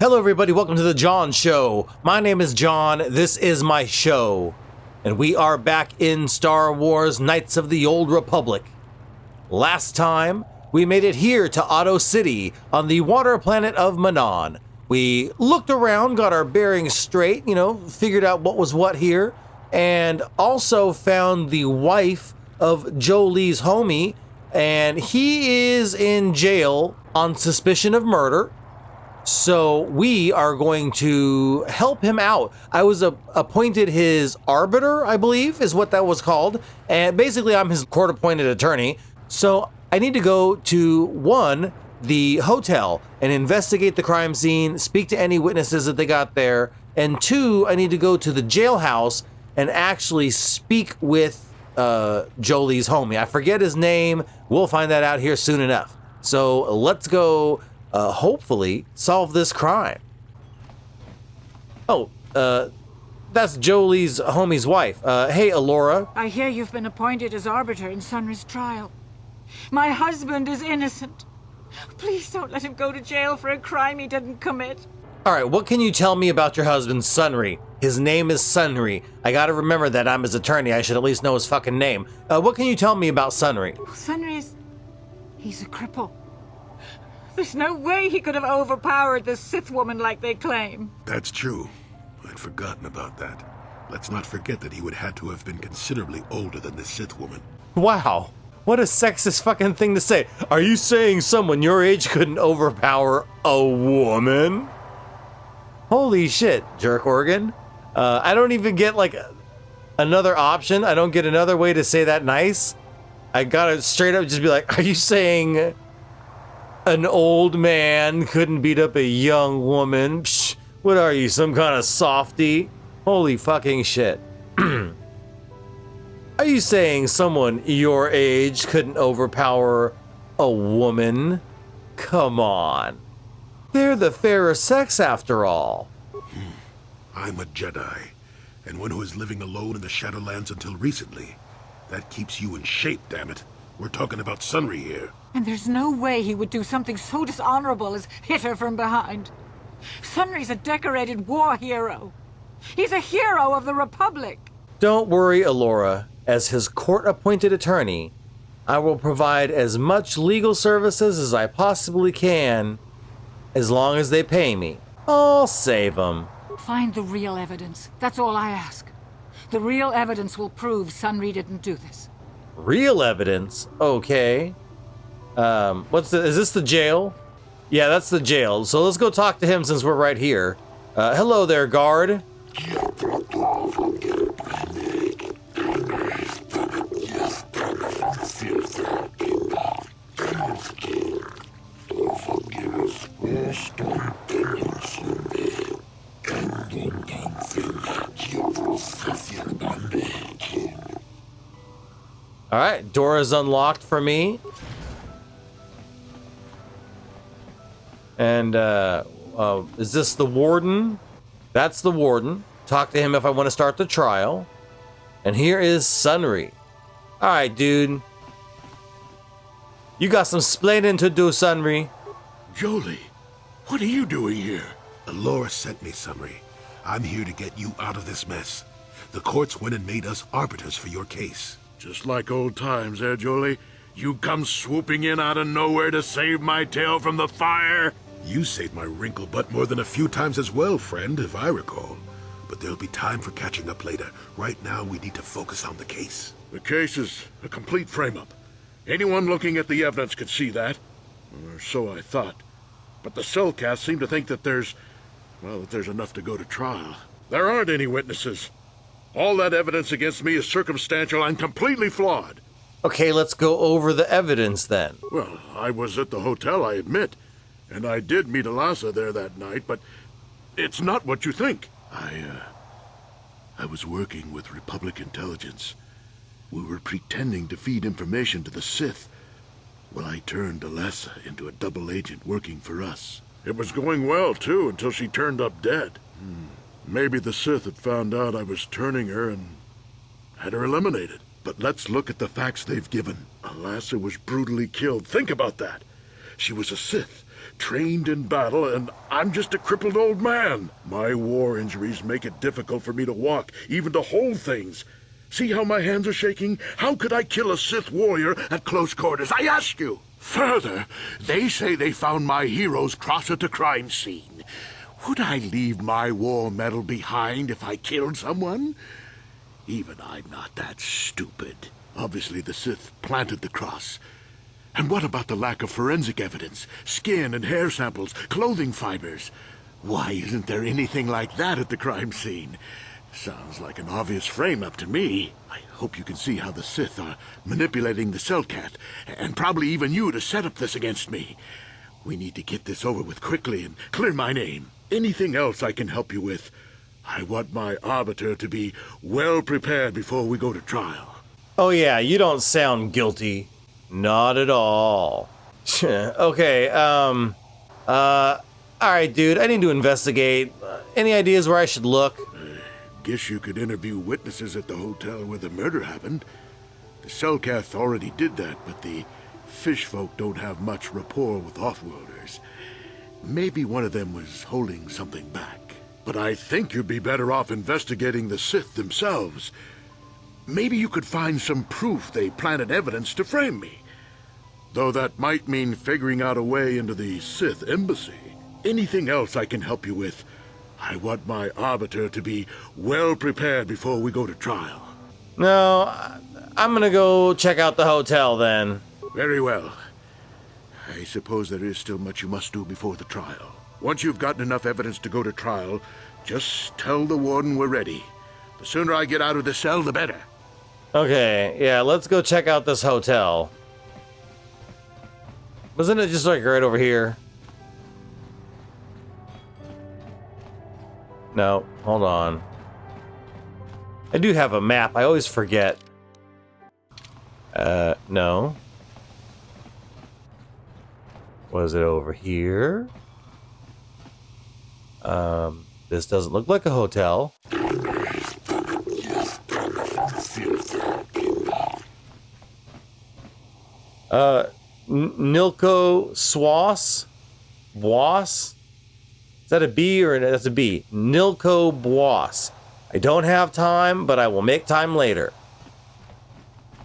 Hello everybody, welcome to the John Show. My name is John, this is my show. And we are back in Star Wars Knights of the Old Republic. Last time, we made it here to Otto City on the water planet of Manon. We looked around, got our bearings straight, figured out what was what here, and also found the wife of Jolee's homie, and he is in jail on suspicion of murder. So we are going to help him out. I was appointed his arbiter, I believe is what that was called. And basically I'm his court-appointed attorney. So I need to go to the hotel and investigate the crime scene, speak to any witnesses that they got there. And 2, I need to go to the jailhouse and actually speak with Jolee's homie. I forget his name. We'll find that out here soon enough. So let's go hopefully solve this crime. Oh, that's Jolee's homie's wife. Hey, Alora. I hear you've been appointed as arbiter in Sunry's trial. My husband is innocent. Please don't let him go to jail for a crime he didn't commit. All right, what can you tell me about your husband, Sunry? His name is Sunry. I gotta remember that I'm his attorney. I should at least know his fucking name. What can you tell me about Sunry? He's a cripple. There's no way he could have overpowered this Sith woman like they claim. That's true. I'd forgotten about that. Let's not forget that he would have to have been considerably older than the Sith woman. Wow. What a sexist fucking thing to say. Are you saying someone your age couldn't overpower a woman? Holy shit, jerk organ. I don't even get another option. I don't get another way to say that nice. I gotta straight up just be like, are you saying an old man couldn't beat up a young woman? Psh, what are you, some kind of softy? Holy fucking shit. Are you saying someone your age couldn't overpower a woman? Come on. They're the fairer sex after all. I'm a Jedi, and one who is living alone in the Shadowlands until recently. That keeps you in shape, damn it. We're talking about Sunry here. And there's no way he would do something so dishonorable as hit her from behind. Sunry's a decorated war hero. He's a hero of the Republic. Don't worry, Alora. As his court-appointed attorney, I will provide as much legal services as I possibly can, as long as they pay me. I'll save them. Find the real evidence. That's all I ask. The real evidence will prove Sunry didn't do this. Real evidence? Okay. Is this the jail? Yeah, that's the jail. So let's go talk to him since we're right here. Hello there, guard. All right, door is unlocked for me. And, is this the warden? That's the warden. Talk to him if I want to start the trial. And here is Sunry. All right, dude. You got some splaining to do, Sunry. Jolee, what are you doing here? Alora sent me, Sunry. I'm here to get you out of this mess. The courts went and made us arbiters for your case. Just like old times, Jolee? You come swooping in out of nowhere to save my tail from the fire? You saved my wrinkle butt more than a few times as well, friend, if I recall. But there'll be time for catching up later. Right now, we need to focus on the case. The case is a complete frame-up. Anyone looking at the evidence could see that. Or so I thought. But the cellcasts seem to think that there's enough to go to trial. There aren't any witnesses. All that evidence against me is circumstantial and completely flawed. Okay, let's go over the evidence then. Well, I was at the hotel, I admit. And I did meet Alasa there that night, but it's not what you think. I was working with Republic intelligence. We were pretending to feed information to the Sith. Well, I turned Alasa into a double agent working for us. It was going well, too, until she turned up dead. Maybe the Sith had found out I was turning her and had her eliminated. But let's look at the facts they've given. Alasa was brutally killed. Think about that. She was a Sith, trained in battle, and I'm just a crippled old man. My war injuries make it difficult for me to walk, even to hold things. See how my hands are shaking? How could I kill a Sith warrior at close quarters, I ask you? Further, they say they found my hero's cross at the crime scene. Would I leave my war medal behind if I killed someone? Even I'm not that stupid. Obviously, the Sith planted the cross. And what about the lack of forensic evidence? Skin and hair samples, clothing fibers. Why isn't there anything like that at the crime scene? Sounds like an obvious frame-up to me. I hope you can see how the Sith are manipulating the Cellcat, and probably even you to set up this against me. We need to get this over with quickly and clear my name. Anything else I can help you with? I want my arbiter to be well prepared before we go to trial. Oh yeah, you don't sound guilty. Not at all. Okay, alright dude, I need to investigate. Any ideas where I should look? Guess you could interview witnesses at the hotel where the murder happened. The Cellcath already did that, but the fish folk don't have much rapport with off-worlders. Maybe one of them was holding something back. But I think you'd be better off investigating the Sith themselves. Maybe you could find some proof they planted evidence to frame me. Though that might mean figuring out a way into the Sith embassy. Anything else I can help you with? I want my arbiter to be well prepared before we go to trial. No, I'm gonna go check out the hotel then. Very well. I suppose there is still much you must do before the trial. Once you've gotten enough evidence to go to trial, just tell the warden we're ready. The sooner I get out of the cell, the better. Okay, yeah, let's go check out this hotel. Wasn't it just like right over here? No, hold on. I do have a map, I always forget. No. Was it over here? This doesn't look like a hotel. Nilko Swas? Bois? Is that a B or that's a B? Nilko Bois. I don't have time, but I will make time later.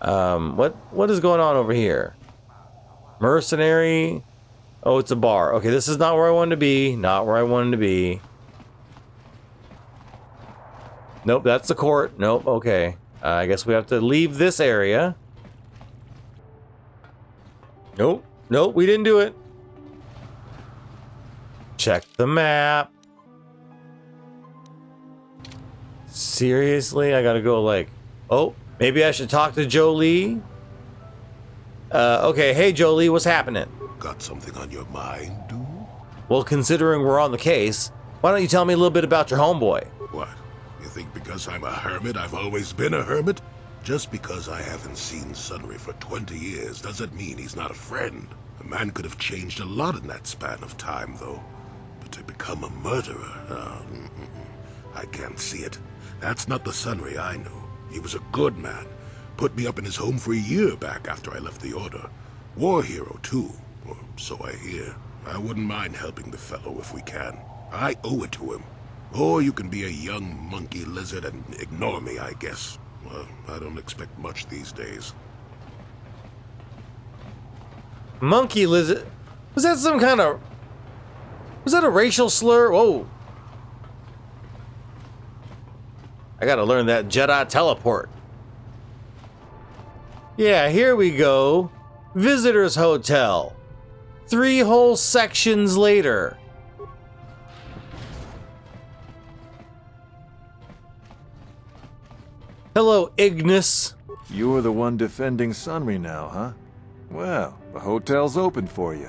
What is going on over here? Mercenary. Oh, it's a bar. Okay, this is not where I wanted to be. Not where I wanted to be. Nope, that's the court. Nope, okay. I guess we have to leave this area. Nope, nope, we didn't do it. Check the map. Seriously? I gotta go like... Oh, maybe I should talk to Jolee? Okay, hey Jolee, what's happening? Got something on your mind, dude? Well, considering we're on the case, why don't you tell me a little bit about your homeboy? What? You think because I'm a hermit, I've always been a hermit? Just because I haven't seen Sunry for 20 years doesn't mean he's not a friend. A man could have changed a lot in that span of time, though. But to become a murderer, I can't see it. That's not the Sunry I knew. He was a good man. Put me up in his home for a year back after I left the Order. War hero, too. Or so I hear. I wouldn't mind helping the fellow if we can. I owe it to him. Or you can be a young monkey lizard and ignore me, I guess. Well, I don't expect much these days. Monkey lizard? Was that some kind of... Was that a racial slur? Whoa. I gotta learn that Jedi teleport. Yeah, here we go. Visitors Hotel. 3 whole sections later. Hello, Ignis. You're the one defending Sunry now, huh? Well, the hotel's open for you.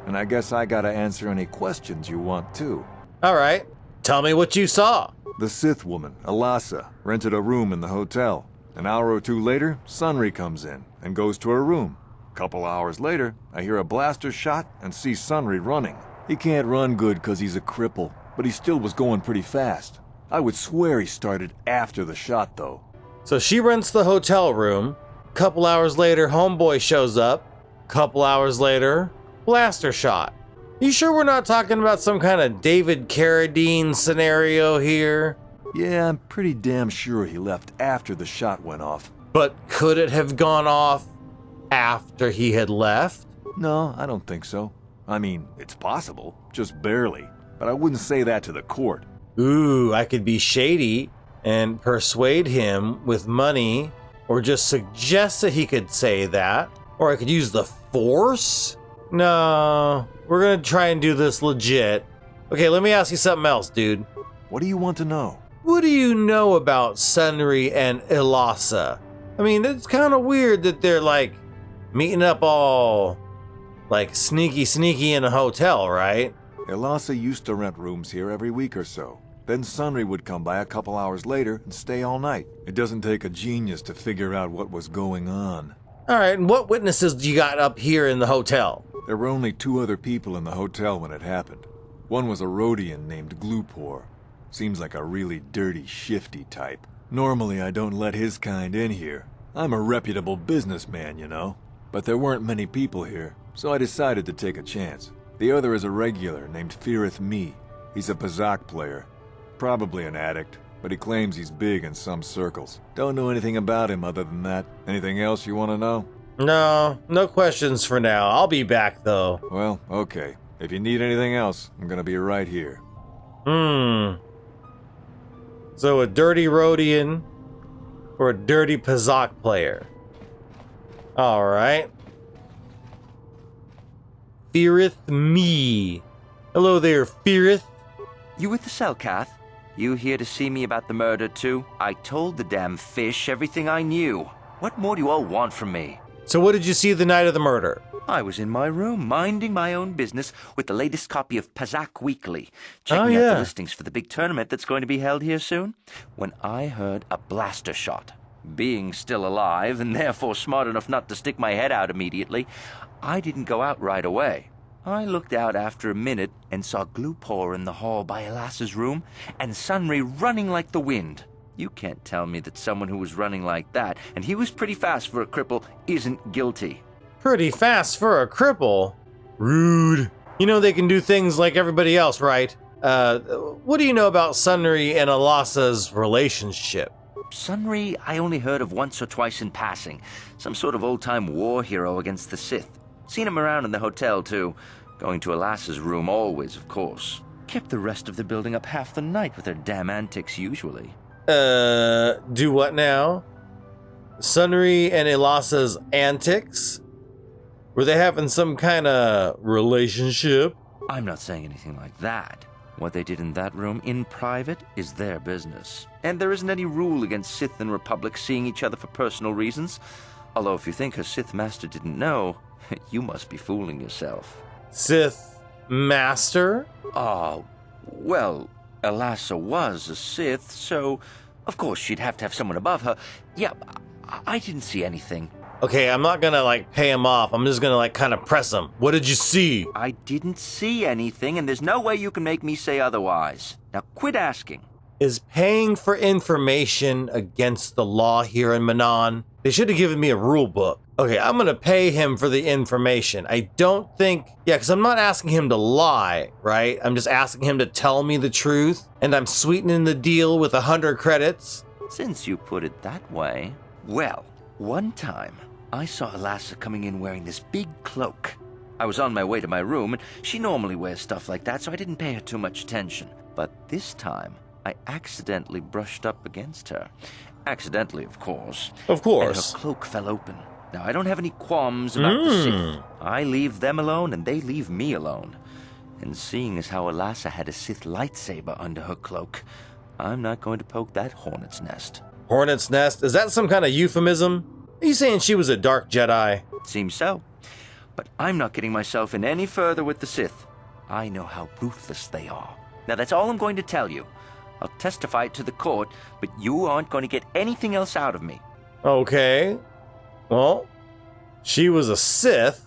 And I guess I gotta answer any questions you want too. Alright, tell me what you saw. The Sith woman, Alasa, rented a room in the hotel. An hour or two later, Sunry comes in and goes to her room. Couple hours later, I hear a blaster shot and see Sunry running. He can't run good cause he's a cripple, but he still was going pretty fast. I would swear he started after the shot though. So she rents the hotel room. Couple hours later, homeboy shows up. Couple hours later, blaster shot. You sure we're not talking about some kind of David Carradine scenario here? Yeah, I'm pretty damn sure he left after the shot went off. But could it have gone off after he had left? No, I don't think so. I mean, it's possible, just barely. But I wouldn't say that to the court. Ooh, I could be shady and persuade him with money, or just suggest that he could say that, or I could use the force? No, we're gonna try and do this legit. Okay, let me ask you something else, dude. What do you want to know? What do you know about Sunry and Ilasa? I mean, it's kind of weird that they're like meeting up all like sneaky in a hotel, right? Elasa used to rent rooms here every week or so. Then Sunry would come by a couple hours later and stay all night. It doesn't take a genius to figure out what was going on. All right, and what witnesses do you got up here in the hotel? There were only 2 other people in the hotel when it happened. One was a Rhodian named Glupor. Seems like a really dirty, shifty type. Normally I don't let his kind in here. I'm a reputable businessman, you know. But there weren't many people here, so I decided to take a chance. The other is a regular named Feareth Me. He's a Pazak player. Probably an addict, but he claims he's big in some circles. Don't know anything about him other than that. Anything else you want to know? No questions for now. I'll be back though. Well, okay. If you need anything else, I'm gonna be right here. So a dirty Rhodian or a dirty Pazak player? Alright. Feareth Me. Hello there, Feareth. You with the cell, Kath? You here to see me about the murder, too? I told the damn fish everything I knew. What more do you all want from me? So what did you see the night of the murder? I was in my room, minding my own business with the latest copy of Pazak Weekly, checking out the listings for the big tournament that's going to be held here soon, when I heard a blaster shot. Being still alive, and therefore smart enough not to stick my head out immediately, I didn't go out right away. I looked out after a minute and saw Glupor in the hall by Elasa's room, and Sunry running like the wind. You can't tell me that someone who was running like that, and he was pretty fast for a cripple, isn't guilty. Pretty fast for a cripple? Rude. You know they can do things like everybody else, right? What do you know about Sunry and Elasa's relationship? Sunry, I only heard of once or twice in passing. Some sort of old-time war hero against the Sith. Seen him around in the hotel, too. Going to Elasa's room always, of course. Kept the rest of the building up half the night with their damn antics usually. Do what now? Sunry and Elasa's antics? Were they having some kind of relationship? I'm not saying anything like that. What they did in that room in private is their business. And there isn't any rule against Sith and Republic seeing each other for personal reasons. Although if you think her Sith master didn't know, you must be fooling yourself. Sith master? Well, Elasa was a Sith, so of course she'd have to have someone above her. Yeah, I didn't see anything. Okay, I'm not gonna pay him off. I'm just gonna kind of press him. What did you see? I didn't see anything, and there's no way you can make me say otherwise. Now quit asking. Is paying for information against the law here in Manon? They should have given me a rule book. Okay, I'm gonna pay him for the information. I don't think, because I'm not asking him to lie, right? I'm just asking him to tell me the truth, and I'm sweetening the deal with 100 credits. Since you put it that way, well, one time I saw Elasa coming in wearing this big cloak. I was on my way to my room, and she normally wears stuff like that, so I didn't pay her too much attention. But this time, I accidentally brushed up against her. Accidentally, of course. Of course. And her cloak fell open. Now, I don't have any qualms about the Sith. I leave them alone, and they leave me alone. And seeing as how Elasa had a Sith lightsaber under her cloak, I'm not going to poke that hornet's nest. Hornet's nest? Is that some kind of euphemism? Are you saying she was a dark Jedi? Seems so. But I'm not getting myself in any further with the Sith. I know how ruthless they are. Now, that's all I'm going to tell you. I'll testify it to the court, but you aren't going to get anything else out of me. Okay. Well, she was a Sith.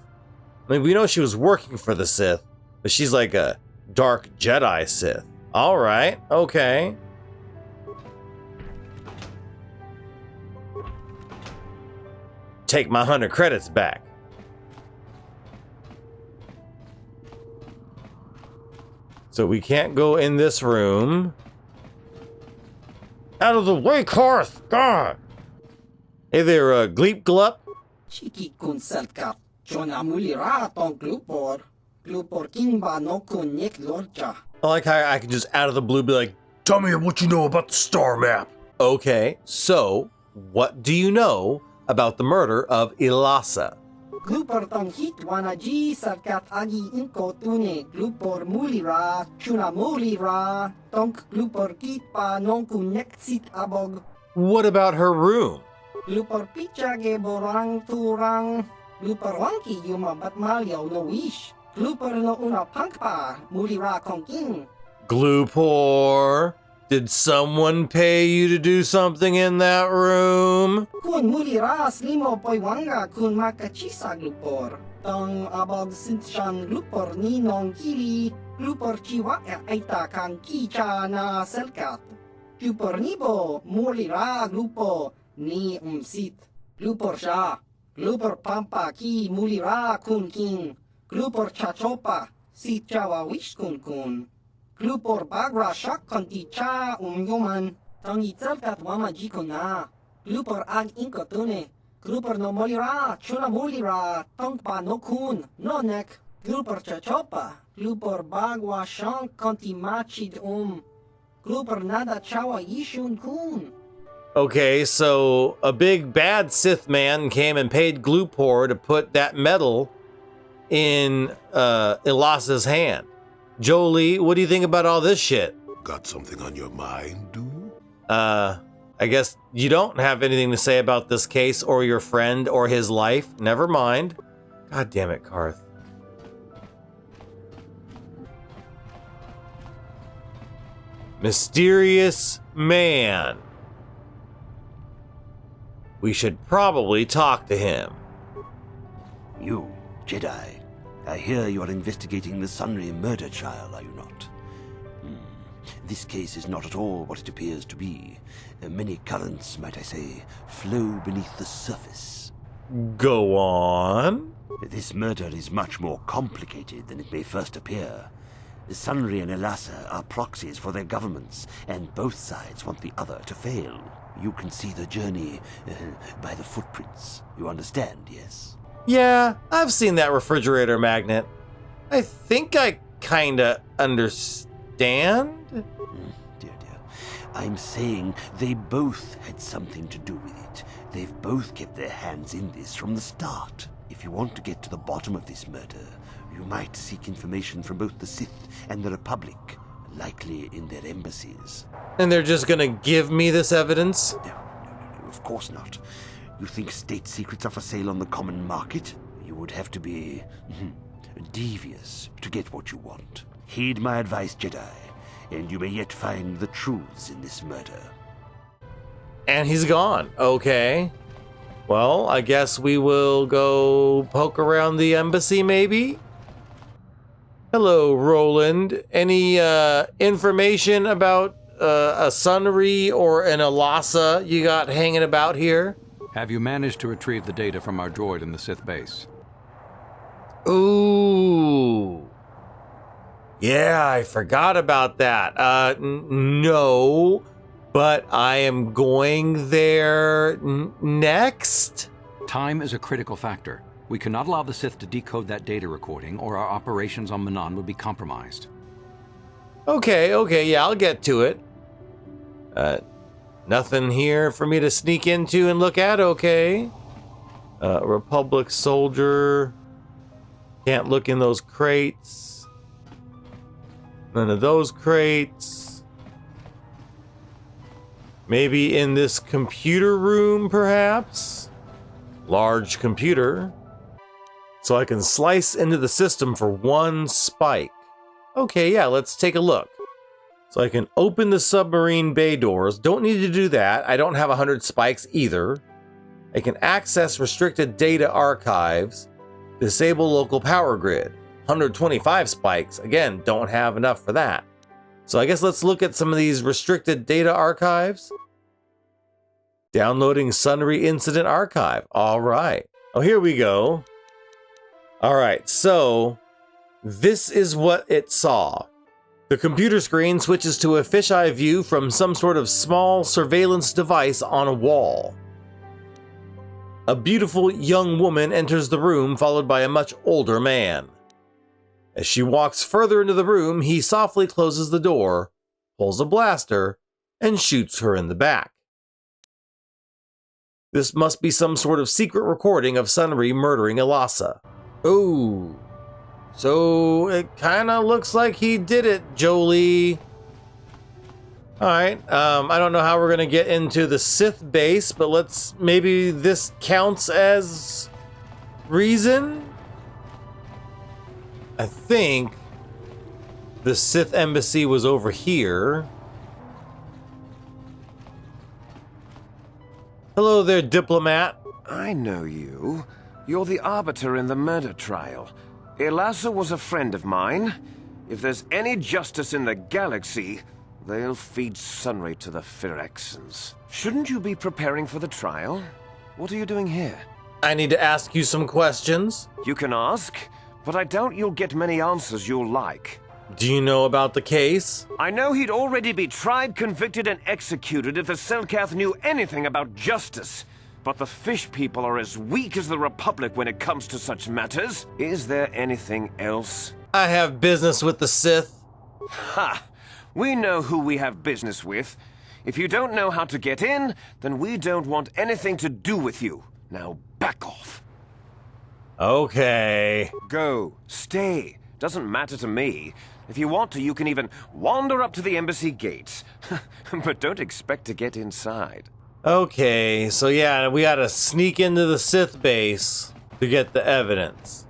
I mean, we know she was working for the Sith, but she's like a dark Jedi Sith. All right. Okay. Take my 100 credits back. So we can't go in this room. Out of the way, Karth! God! Hey there, Gleep Glup. Chiki kun selkat, Jona mulira ton glupor. Glupor kimba no kun nek lorja. I like how I can just out of the blue be like, tell me what you know about the star map. Okay, so what do you know about the murder of Ilasa? Glupor ton hit wanaji selkat agi inko tune. Glupor mulira, chuna mulira. Tonk glupor kitpa non kun nek sit abog. What about her room? Glupor picha ge borang turang. Glupor wanki yuma bat malyo no wish. Glupor no una punkpa, mulira kongking. Glupor, did someone pay you to do something in that room? Kun mulira slimo poiwanga kun makachisa glupor. Tong abog sinshan glupor ni nong kili. Glupor chiwa aita kang kicha na selkat. Glupor nibo, mulira glupo ni umsit. Glupor sha. Glupor pampa ki mulira kun king. Glupor chachopa, si chawa wish kun kun. Glupor bagra shak konti cha yuman. Tang itzelkat wama jiko na. Glupor ag inkotune. Glupor no molira, chuna molira, tongpa no kun, no nek. Glupor chachopa. Glupor bagwa shank konti machid Glupor nada chawa yishun kun. Okay, so a big bad Sith man came and paid Glupor to put that metal in Ilasa's hand. Jolee, what do you think about all this shit? Got something on your mind, dude? I guess you don't have anything to say about this case or your friend or his life. Never mind. God damn it, Karth. Mysterious man. We should probably talk to him. You, Jedi, I hear you are investigating the Sunry murder trial, are you not? This case is not at all what it appears to be. Many currents, might I say, flow beneath the surface. Go on. This murder is much more complicated than it may first appear. Sunry and Ilasa are proxies for their governments, and both sides want the other to fail. You can see the journey by the footprints. You understand, yes? Yeah, I've seen that refrigerator magnet. I think I kinda understand. Dear. I'm saying they both had something to do with it. They've both kept their hands in this from the start. If you want to get to the bottom of this murder, you might seek information from both the Sith and the Republic, likely in their embassies. And they're just gonna give me this evidence? No, of course not. You think state secrets are for sale on the common market? You would have to be devious to get what you want. Heed my advice, Jedi, and you may yet find the truths in this murder. And he's gone. Okay. Well, I guess we will go poke around the embassy, maybe? Hello, Roland. Any information about a Sunry or an Ilasa you got hanging about here? Have you managed to retrieve the data from our droid in the Sith base? Ooh. Yeah, I forgot about that. No, but I am going there next. Time is a critical factor. We cannot allow the Sith to decode that data recording, or our operations on Manan would be compromised. Okay, yeah, I'll get to it. Nothing here for me to sneak into and look at, okay. Republic soldier. Can't look in those crates. None of those crates. Maybe in this computer room, perhaps? Large computer. So I can slice into the system for one spike. Okay, yeah, let's take a look. So I can open the submarine bay doors. Don't need to do that. I don't have 100 spikes either. I can access restricted data archives. Disable local power grid. 125 spikes. Again, don't have enough for that. So I guess let's look at some of these restricted data archives. Downloading Sunry Incident Archive. All right. Oh, here we go. All right, so this is what it saw. The computer screen switches to a fisheye view from some sort of small surveillance device on a wall. A beautiful young woman enters the room, followed by a much older man. As she walks further into the room, he softly closes the door, pulls a blaster, and shoots her in the back. This must be some sort of secret recording of Sunry murdering Elasa. Oh, so it kind of looks like he did it, Jolee. Alright, I don't know how we're going to get into the Sith base, but maybe this counts as reason? I think the Sith embassy was over here. Hello there, diplomat. I know you. You're the arbiter in the murder trial. Elasa was a friend of mine. If there's any justice in the galaxy, they'll feed Sunry to the Phyrexians. Shouldn't you be preparing for the trial? What are you doing here? I need to ask you some questions. You can ask, but I doubt you'll get many answers you'll like. Do you know about the case? I know he'd already be tried, convicted, and executed if the Selkath knew anything about justice. But the fish people are as weak as the Republic when it comes to such matters. Is there anything else? I have business with the Sith. Ha! We know who we have business with. If you don't know how to get in, then we don't want anything to do with you. Now back off. Okay. Go. Stay. Doesn't matter to me. If you want to, you can even wander up to the embassy gates. But don't expect to get inside. Okay, so yeah, we gotta sneak into the Sith base to get the evidence.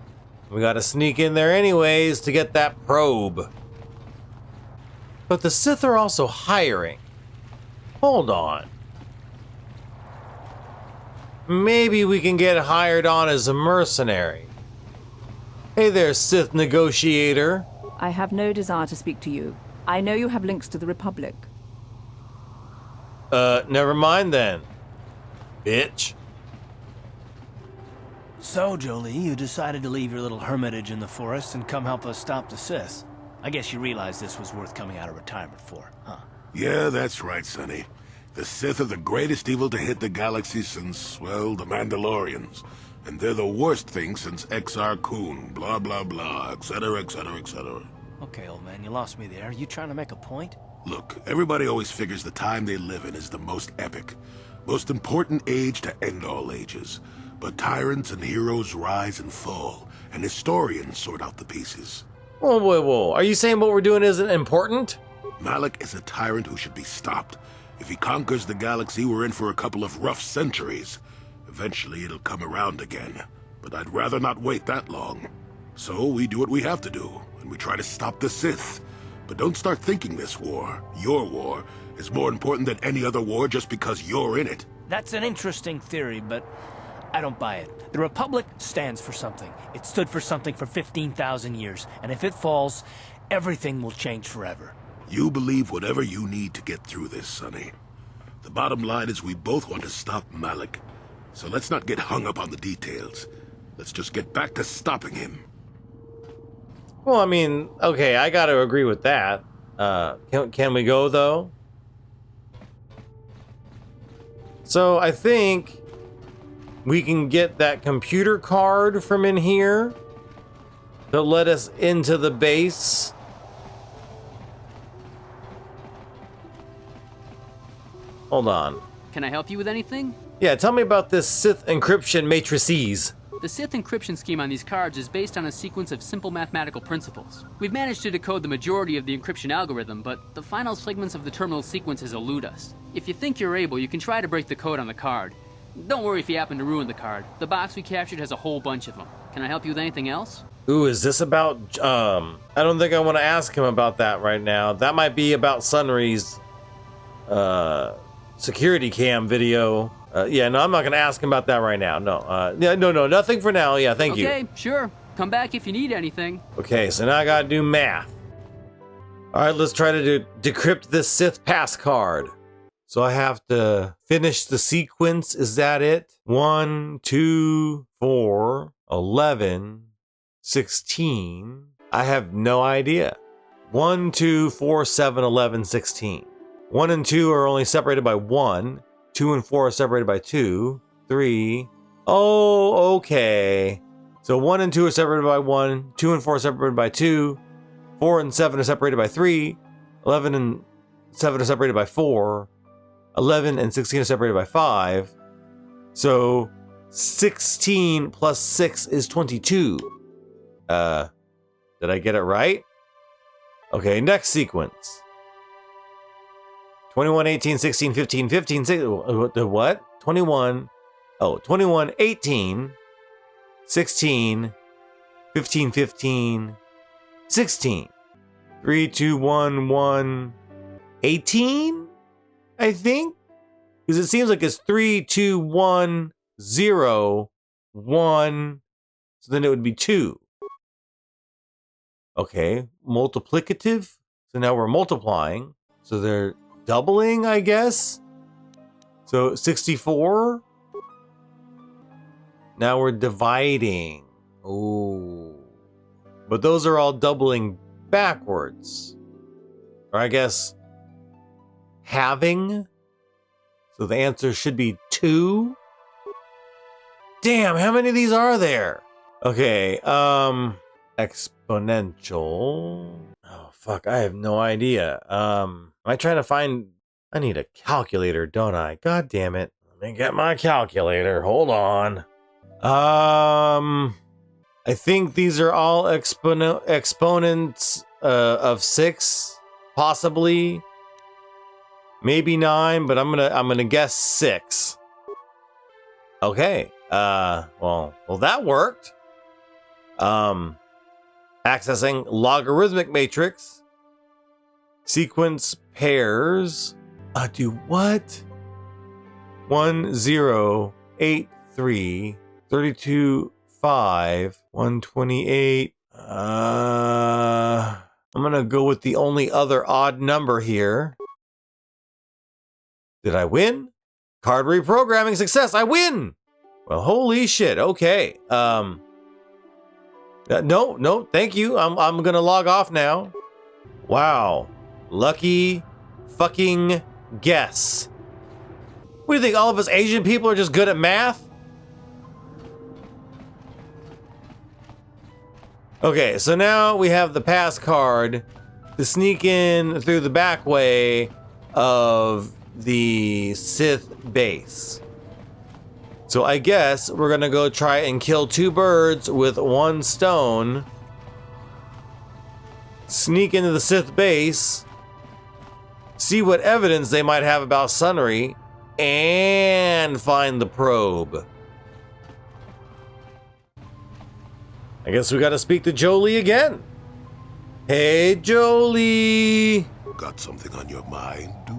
We gotta sneak in there anyways to get that probe. But the Sith are also hiring. Hold on. Maybe we can get hired on as a mercenary. Hey there, Sith negotiator. I have no desire to speak to you. I know you have links to the Republic. Never mind then, bitch. So, Jolee, you decided to leave your little hermitage in the forest and come help us stop the Sith. I guess you realized this was worth coming out of retirement for, huh? Yeah, that's right, Sonny. The Sith are the greatest evil to hit the galaxy since, well, the Mandalorians. And they're the worst thing since Exar Kun, blah, blah, blah, etc., etc., etc. Okay, old man, you lost me there. You trying to make a point? Look, everybody always figures the time they live in is the most epic, most important age to end all ages. But tyrants and heroes rise and fall, and historians sort out the pieces. Whoa, whoa, whoa. Are you saying what we're doing isn't important? Malak is a tyrant who should be stopped. If he conquers the galaxy, we're in for a couple of rough centuries. Eventually, it'll come around again. But I'd rather not wait that long. So we do what we have to do, and we try to stop the Sith. But don't start thinking this war, your war, is more important than any other war just because you're in it. That's an interesting theory, but I don't buy it. The Republic stands for something. It stood for something for 15,000 years, and if it falls, everything will change forever. You believe whatever you need to get through this, Sonny. The bottom line is we both want to stop Malak. So let's not get hung up on the details. Let's just get back to stopping him. Well, I mean, okay, I gotta agree with that. Can we go, though? So, I think we can get that computer card from in here to let us into the base. Hold on. Can I help you with anything? Yeah, tell me about this Sith encryption matrices. The Sith encryption scheme on these cards is based on a sequence of simple mathematical principles. We've managed to decode the majority of the encryption algorithm, but the final segments of the terminal sequences elude us. If you think you're able, you can try to break the code on the card. Don't worry if you happen to ruin the card. The box we captured has a whole bunch of them. Can I help you with anything else? Ooh, is this about, I don't think I want to ask him about that right now. That might be about Sunry's, security cam video. Yeah, no, I'm not gonna ask him about that right now. No, no, nothing for now. Yeah, thank you. Okay, sure. Come back if you need anything. Okay, so now I gotta do math. All right, let's try to decrypt this Sith pass card. So I have to finish the sequence. Is that it? 1, 2, 4, 11, 16. I have no idea. 1, 2, 4, 7, 11, 16. 1 and 2 are only separated by 1. 2 and 4 are separated by 2, 3. Oh, okay. So 1 and 2 are separated by 1. 2 and 4 are separated by 2. 4 and 7 are separated by 3. 11 and 7 are separated by 4. 11 and 16 are separated by 5. So 16 plus 6 is 22. Did I get it right? Okay, next sequence. 21, 18, 16, 15, 15, 6, what? 21, 18, 16, 15, 15, 16. 3, 2, 1, 1, 18, I think? Because it seems like it's 3, 2, 1, 0, 1, so then it would be 2. Okay, multiplicative. So now we're multiplying. So they're doubling, I guess. So 64. Now we're dividing. Oh. But those are all doubling backwards. Or I guess halving. So the answer should be 2. Damn, how many of these are there? Okay, exponential. Oh, fuck, I have no idea. Am I trying to find... I need a calculator, don't I? God damn it. Let me get my calculator. Hold on. I think these are all exponents of 6, possibly. Maybe 9, but I'm gonna guess 6. Okay. Well, that worked. Accessing logarithmic matrix. Sequence pairs. Do what? 1, 0, 8, 3, 32, 5, 128. I'm gonna go with the only other odd number here. Did I win? Card reprogramming success. I win. Well, holy shit. Okay. No, thank you. I'm gonna log off now. Wow. Lucky fucking guess. What do you think? All of us Asian people are just good at math? Okay, so now we have the pass card to sneak in through the back way of the Sith base. So I guess we're gonna go try and kill 2 birds with 1 stone. Sneak into the Sith base. See what evidence they might have about Sunry. And find the probe. I guess we gotta speak to Jolee again. Hey, Jolee. Got something on your mind, dude?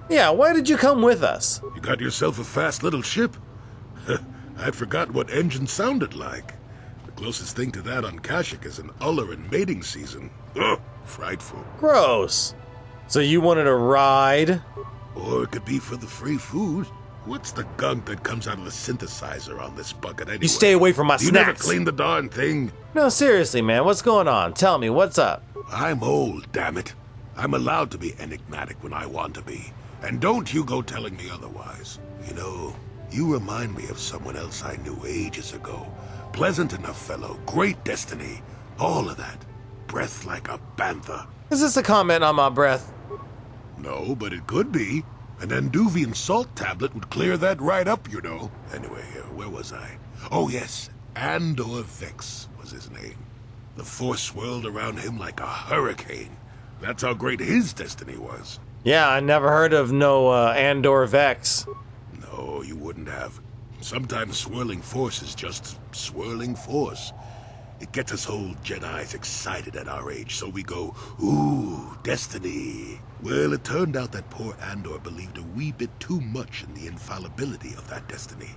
Yeah, why did you come with us? You got yourself a fast little ship? I'd forgotten what engine sounded like. The closest thing to that on Kashyyyk is an uller in mating season. Ugh, frightful. Gross. So you wanted a ride? Or it could be for the free food. What's the gunk that comes out of the synthesizer on this bucket anyway? You stay away from my snacks. You never clean the darn thing. No, seriously, man. What's going on? Tell me, what's up? I'm old, damn it. I'm allowed to be enigmatic when I want to be. And don't you go telling me otherwise. You know, you remind me of someone else I knew ages ago. Pleasant enough fellow, great destiny, all of that. Breath like a bantha. Is this a comment on my breath? No, but it could be. An Anduvian salt tablet would clear that right up, you know. Anyway, where was I? Oh yes, Andor Vex was his name. The Force swirled around him like a hurricane. That's how great his destiny was. Yeah, I never heard of no Andor Vex. No, you wouldn't have. Sometimes swirling force is just swirling force. It gets us old Jedis excited at our age, so we go, ooh, destiny. Well, it turned out that poor Andor believed a wee bit too much in the infallibility of that destiny.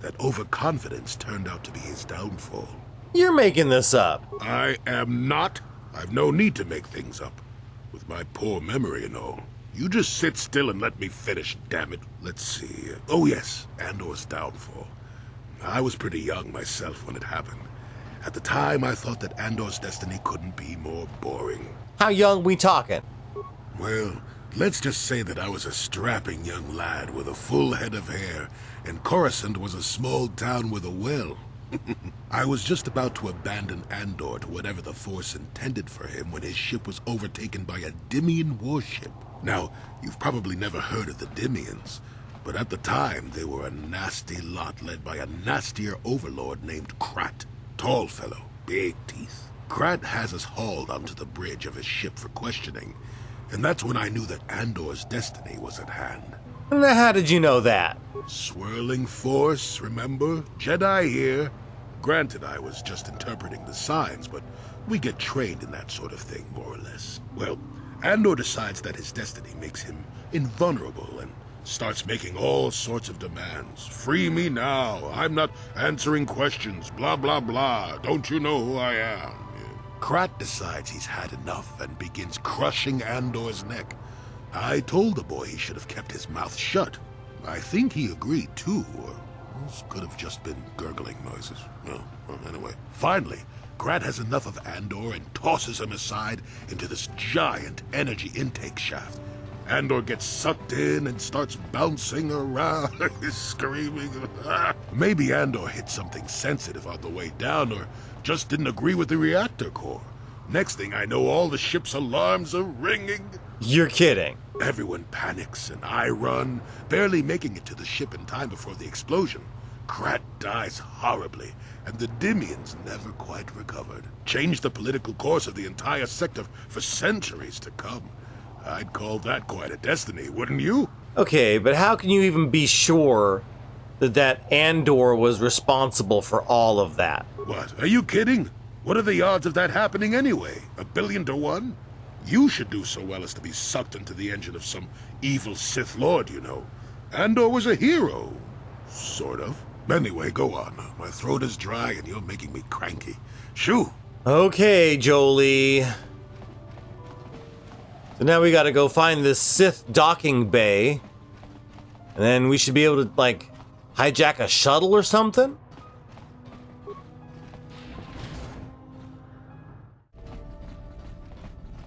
That overconfidence turned out to be his downfall. You're making this up. I am not. I've no need to make things up. With my poor memory and all. You just sit still and let me finish, damn it. Let's see. Oh yes, Andor's downfall. I was pretty young myself when it happened. At the time, I thought that Andor's destiny couldn't be more boring. How young we talking? Well, let's just say that I was a strapping young lad with a full head of hair, and Coruscant was a small town with a well. I was just about to abandon Andor to whatever the Force intended for him when his ship was overtaken by a Dimian warship. Now, you've probably never heard of the Dimians, but at the time they were a nasty lot led by a nastier overlord named Krat. Tall fellow, big teeth. Krat has us hauled onto the bridge of his ship for questioning, and that's when I knew that Andor's destiny was at hand. Now, how did you know that? Swirling Force, remember? Jedi here. Granted, I was just interpreting the signs, but we get trained in that sort of thing, more or less. Well, Andor decides that his destiny makes him invulnerable and starts making all sorts of demands. Free me now. I'm not answering questions. Blah, blah, blah. Don't you know who I am? Krat decides he's had enough and begins crushing Andor's neck. I told the boy he should have kept his mouth shut. I think he agreed too, or else could have just been gurgling noises. Well, anyway. Finally, Krat has enough of Andor and tosses him aside into this giant energy intake shaft. Andor gets sucked in and starts bouncing around, screaming. Maybe Andor hit something sensitive on the way down, or just didn't agree with the reactor core. Next thing I know, all the ship's alarms are ringing. You're kidding. Everyone panics, and I run, barely making it to the ship in time before the explosion. Krat dies horribly, and the Dimians never quite recovered. Changed the political course of the entire sector for centuries to come. I'd call that quite a destiny, wouldn't you? Okay, but how can you even be sure that Andor was responsible for all of that? What, are you kidding? What are the odds of that happening anyway? 1,000,000,000 to 1? You should do so well as to be sucked into the engine of some evil Sith Lord, you know. Andor was a hero. Sort of. Anyway, go on. My throat is dry and you're making me cranky. Shoo! Okay, Jolee. So now we gotta go find this Sith docking bay. And then we should be able to, like, hijack a shuttle or something?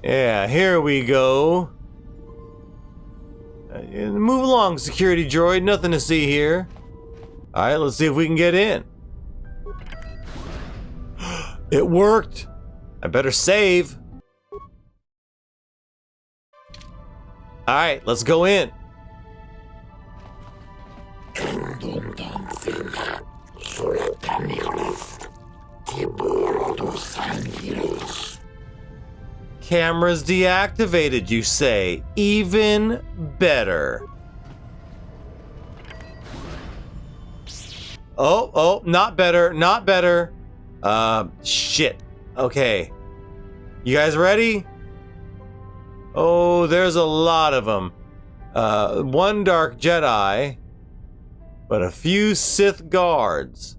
Yeah, here we go. Move along, security droid. Nothing to see here. Alright, let's see if we can get in. It worked! I better save. Alright, let's go in. Cameras deactivated, you say? Even better. Oh, not better, not better. Shit. Okay. You guys ready? Oh, there's a lot of them. One dark Jedi, but a few Sith guards.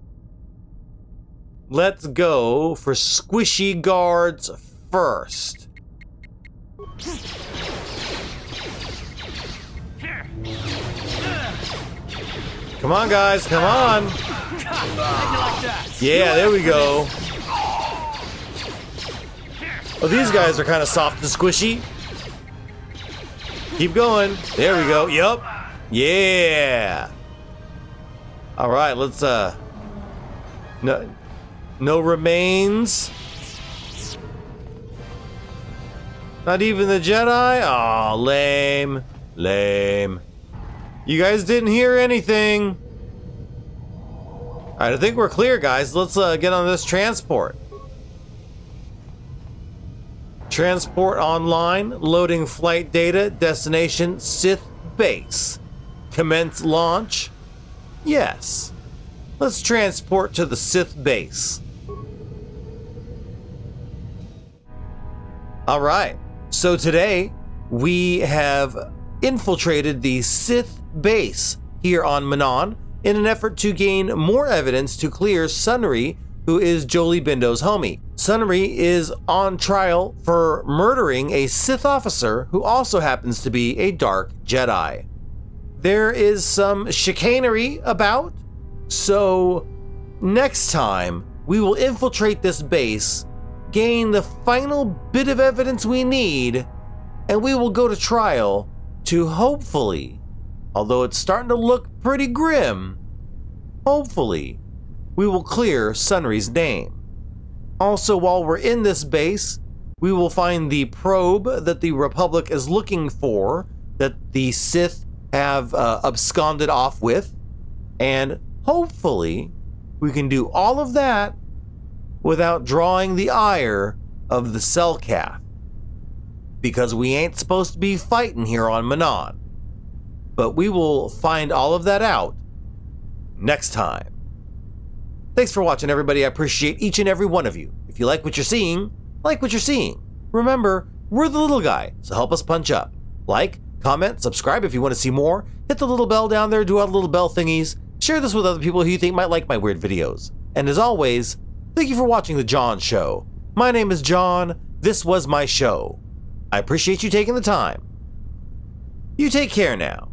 Let's go for squishy guards first. Come on, guys, come on. Yeah, there we go. Oh, these guys are kind of soft and squishy. Keep going. There we go. Yup. Yeah. All right, let's no remains. Not even the Jedi? Aw, lame. Lame. You guys didn't hear anything. Alright, I think we're clear, guys. Let's get on this transport. Transport online. Loading flight data. Destination Sith base. Commence launch. Yes. Let's transport to the Sith base. Alright. So today, we have infiltrated the Sith base here on Manon in an effort to gain more evidence to clear Sunry, who is Jolee Bindo's homie. Sunry is on trial for murdering a Sith officer who also happens to be a dark Jedi. There is some chicanery about, so next time we will infiltrate this base, gain the final bit of evidence we need, and we will go to trial to hopefully, although it's starting to look pretty grim, hopefully we will clear Sunry's name. Also, while we're in this base, we will find the probe that the Republic is looking for, that the Sith have absconded off with, and hopefully we can do all of that without drawing the ire of the Selkath, because we ain't supposed to be fighting here on Manon. But we will find all of that out next time. Thanks for watching, everybody. I appreciate each and every one of you. If you like what you're seeing, like what you're seeing. Remember, we're the little guy, so help us punch up. Like, comment, subscribe if you want to see more. Hit the little bell down there, do all the little bell thingies. Share this with other people who you think might like my weird videos. And as always, thank you for watching The John Show. My name is John. This was my show. I appreciate you taking the time. You take care now.